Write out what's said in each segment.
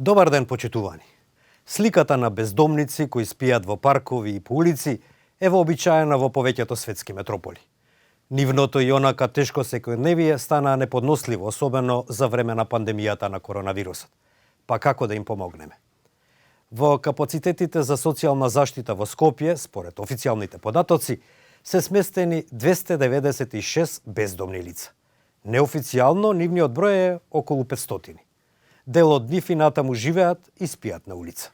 Добар ден, почитувани. Сликата на бездомници кои спијат во паркови и по улици е вообичаена во повеќето светски метрополи. Нивното и онака тешко секојдневие стана неподносливо, особено за време на пандемијата на коронавирусот. Па како да им помогнеме? Во капацитетите за социјална заштита во Скопје, според официјалните податоци, се сместени 296 бездомни лица. Неофицијално нивниот број е околу 500. Дел од нив и натаму живеат и спијат на улица.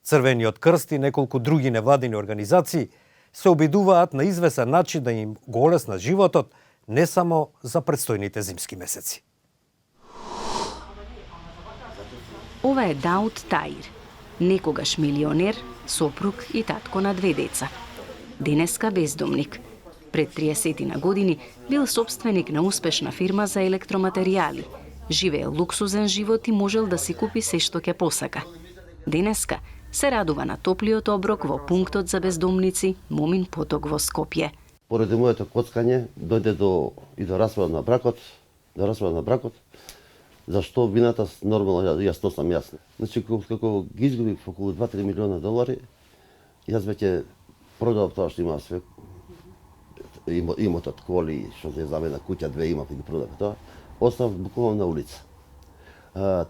Црвениот крст и неколку други невладини организации се обидуваат на извесен начин да им го олеснат животот не само за предстојните зимски месеци. Ова е Дауд Таир, некогаш милионер, сопруг и татко на 2 деца. Денеска бездомник. Пред 30 години бил собственик на успешна фирма за електроматеријали. Живеел луксузен живот и можел да си купи се што ќе посака. Денеска се радува на топлиот оброк во пунктот за бездомници Момин поток во Скопје. Поради моето коцкање дојде до распад на бракот, зашто вината нормално јас то сам јасна. Значи како ги изгубив околу 2-3 милиона долари, јас веќе продав тоа што имав све. Имотот, коли, што се замена куќа, 2 имав и ги продав тоа. Остав буквално на улица.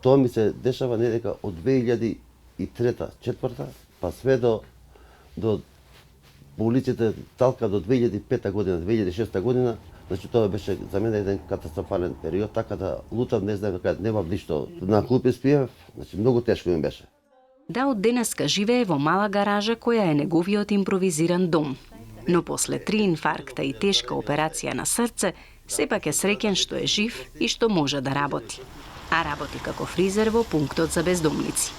Тоа ми се дешава недека од 2003-2004, па све до по улиците талка до 2005 година, 2006 година. Значи тоа беше за мене еден катастрофален период, така да лутав, не знаев дека немав ништо. На клупи спиев, значи многу тешко ми беше. Дауд денеска живее во мала гаража која е неговиот импровизиран дом. Но после 3 инфаркта и тешка операција на срце, сепак е среќен што е жив и што може да работи. А работи како фризер во пунктот за бездомници.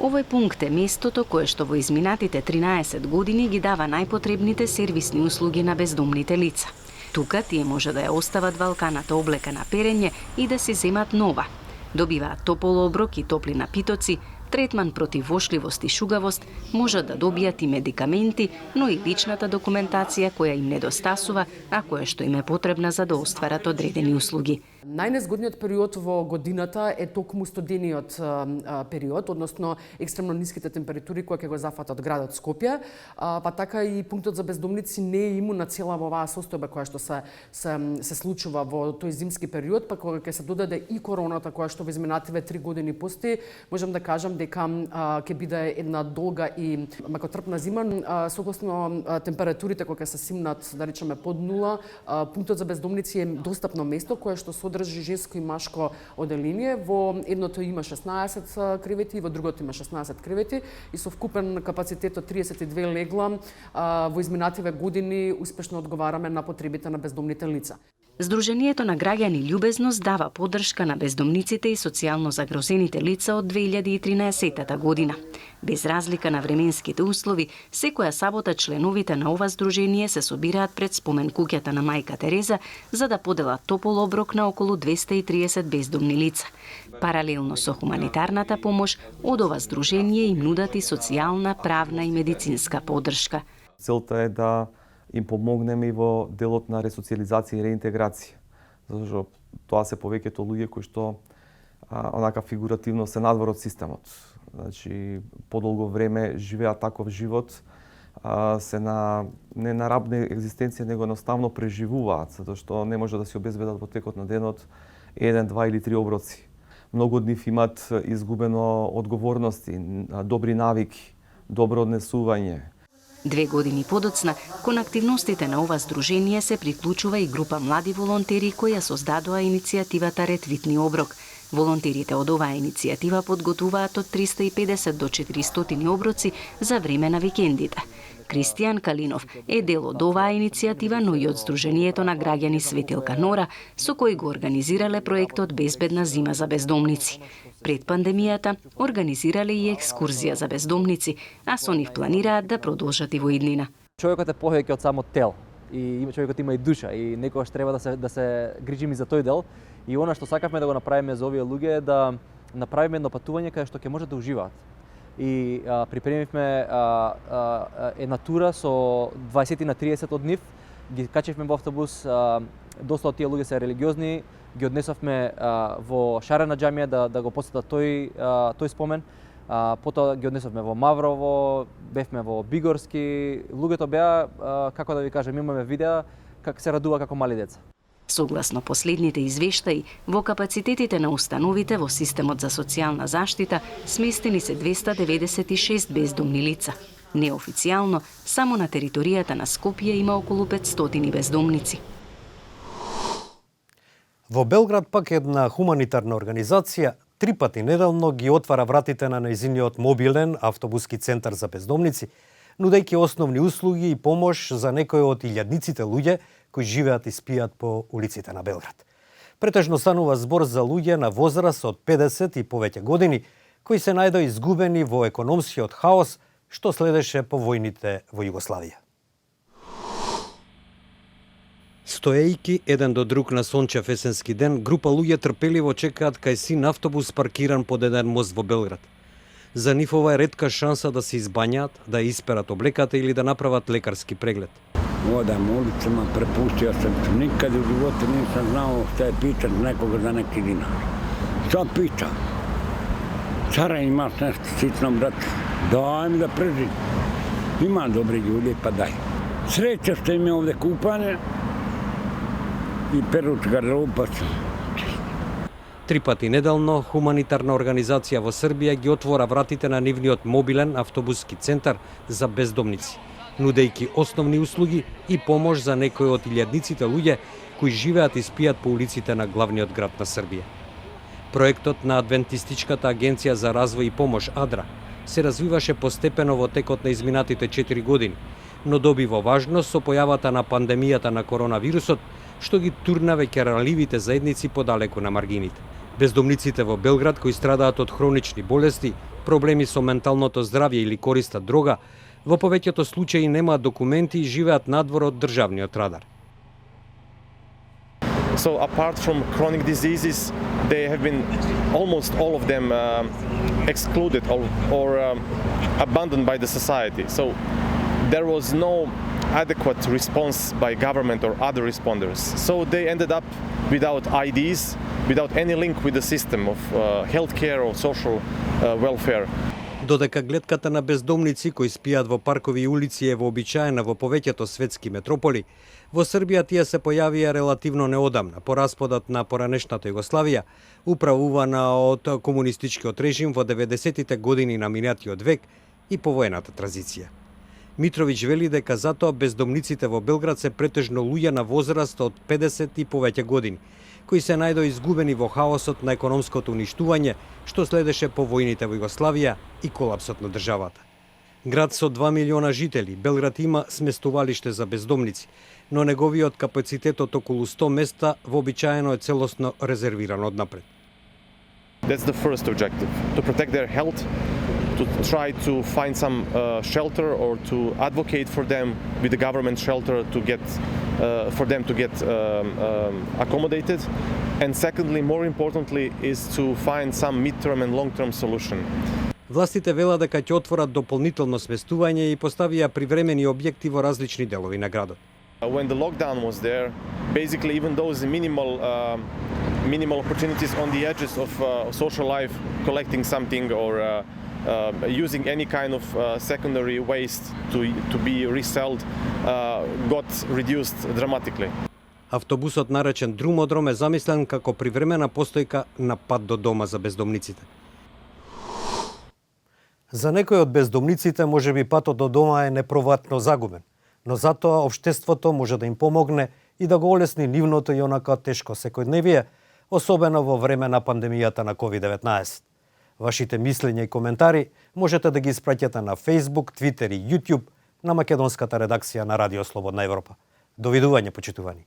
Овој пункт е местото кое што во изминатите 13 години ги дава најпотребните сервисни услуги на бездомните лица. Тука тие може да ја остават валканата облека на перење и да си земат нова. Добиваат топол оброк и топли напитоци, третман против вошливост и шугавост, можат да добијат и медикаменти, но и личната документација која им недостасува, а која што им е потребна за да остварат одредени услуги. Најнезгодниот период во годината е токму студениот период, односно екстремно ниските температури кои ќе го зафатат градот Скопје, па така и пунктот за бездомници не е имун на цела оваа состојба која што се случува во тој зимски период, па кога ќе се додаде и короната која што во изминативе 3 години постои, можам да кажам дека ќе биде една долга и макотрпна зима. Согласно температурите кои ќе се симнат, да речеме под нула, пунктот за бездомници е достапно место кое што содржи женско и машко оделение. Во едното има 16 кревети и во другото има 16 кревети и со вкупен капацитет од 32 легла во изминативе години успешно одговараме на потребите на бездомните лица. Сдруженијето на граѓани Љубезност дава поддршка на бездомниците и социјално загрозените лица од 2013 година. Без разлика на временските услови, секоја сабота членовите на ова сдружение се собираат пред спомен куќата на Мајка Тереза за да поделат топол оброк на околу 230 бездомни лица. Паралелно со хуманитарната помош, од ова сдружение им нудат и социјална, правна и медицинска поддршка. Целта е да им помогнеме и во делот на ресоциализација и реинтеграција. Зашто тоа се повеќето луѓе кои што онака фигуративно се надвор од системот. Значи, подолго време живеат таков живот, се не на рабна екзистенција, него едноставно преживуваат, затоа што не може да се обезбедат во текот на денот 1, 2 или 3 оброци. Многу од нив имат изгубено одговорности, добри навики, добро однесување. 2 години подоцна, кон активностите на ова сдружение се приклучува и група млади волонтери која создадоа иницијативата Ретвитни оброк. Волонтерите од оваа иницијатива подготуваат од 350 до 400 оброци за време на викендите. Кристијан Калинов е дел од оваа иницијатива, но и од Сдруженијето на граѓани Светилка Нора, со кој го организирале проектот Безбедна зима за бездомници. Пред пандемијата организирале и екскурзија за бездомници, а со нив планираат да продолжат и во иднина. Човекот е повеќе од само тел и човекот има и душа и некогаш треба да се грижиме за тој дел. И она што сакавме да го направиме за овие луѓе е да направиме едно патување каде што ќе можат да уживаат. И припремивме една тура со 20 на 30 од нив, ги качевме во автобус доста од тие луѓе се религиозни, ги однесовме во Шарена џамија да го посетат тој спомен. Потоа ги однесовме во Маврово, бевме во Бигорски. Луѓето беа, како да ви кажем, имаме видеа како се радува како мали деца. Согласно последните извештаи, во капацитетите на установите во системот за социјална заштита сместени се 296 бездомни лица. Неофицијално, само на територијата на Скопје има околу 500 бездомници. Во Белград пак една хуманитарна организација 3 пати неделно ги отвара вратите на нејзиниот мобилен автобуски центар за бездомници, нудејќи основни услуги и помош за некои од илјадниците луѓе кои живеат и спијат по улиците на Белград. Претежно станува збор за луѓе на возраст од 50 и повеќе години, кои се најдоа изгубени во економскиот хаос што следеше по војните во Југославија. Стоејки еден до друг на сончев есенски ден, група луѓе трпеливо чекаат кај син автобус паркиран под еден мост во Белград. За нив ова е ретка шанса да се избањаат, да исперат облеката или да направат лекарски преглед. Одам улицама, препустio sam. Nikad u životu nisam znao šta je pitat nekoga za neki dinar. Šta pita? Cara, imaš nešto sitno, brate? Daj mi da preživim. Ima dobri ljudi, pa daj. Sreća što im je ovde kupanje i peruč garderoba. 3 пати неделно хуманитарна организација во Србија ги отвора вратите на нивниот мобилен автобуски центар за бездомници, нудејќи основни услуги и помош за некои од илјадниците луѓе кои живеат и спијат по улиците на главниот град на Србија. Проектот на Адвентистичката агенција за развој и помош АДРА се развиваше постепено во текот на изминатите 4 години, но добива важност со појавата на пандемијата на коронавирусот, што ги турна веќе ранливите заедници подалеку на маргините. Бездомниците во Белград кои страдаат од хронични болести, проблеми со менталното здравје или користат дрога, во повеќето случаи немаат документи и живеат надвор од државниот радар. So apart from chronic diseases, they have been almost all of them excluded or abandoned by the society. So there was no adequate response by government or other responders. So they ended up without IDs, without any link with the system of healthcare or social welfare. Додека гледката на бездомници кои спијат во паркови и улици е вообичаена во повеќето светски метрополи, во Србија тие се појавија релативно неодамна по распадот на поранешната Југославија, управувана од комунистичкиот режим во 90-тите години на минатиот век и повоената транзиција. Митровиќ вели дека затоа бездомниците во Белград се претежно луѓе на возраст од 50 и повеќе години, кои се најдоа изгубени во хаосот на економското уништување што следеше по војните во Југославија и колапсот на државата. Град со 2 милиона жители, Белград има сместувалиште за бездомници, но неговиот капацитет од околу 100 места вообичаено е целосно резервиран однапред. That's the first objective, to protect their health, to try to find some shelter or to advocate for them with the government shelter to get for them to get accommodated. And secondly, more importantly, is to find some mid-term and long-term solution. Властите велат дека ќе отворат дополнително сместување и поставија привремени објекти во различни делови на градот. When the lockdown was there, basically even those minimal opportunities on the edges of social life, collecting something or using any kind of secondary waste to be resold, got reduced dramatically. Автобусот наречен Друмодром е замислен како привремена постојка на пат до дома за бездомниците. За некои од бездомниците можеби патот до дома е непроватно загубен, но затоа општеството може да им помогне и да го олесни нивното и онака тешко секојдневие, особено во време на пандемијата на COVID-19. Вашите мислења и коментари можете да ги испраќате на Facebook, Twitter и YouTube на македонската редакција на Радио Слободна Европа. Довидување, почитувани.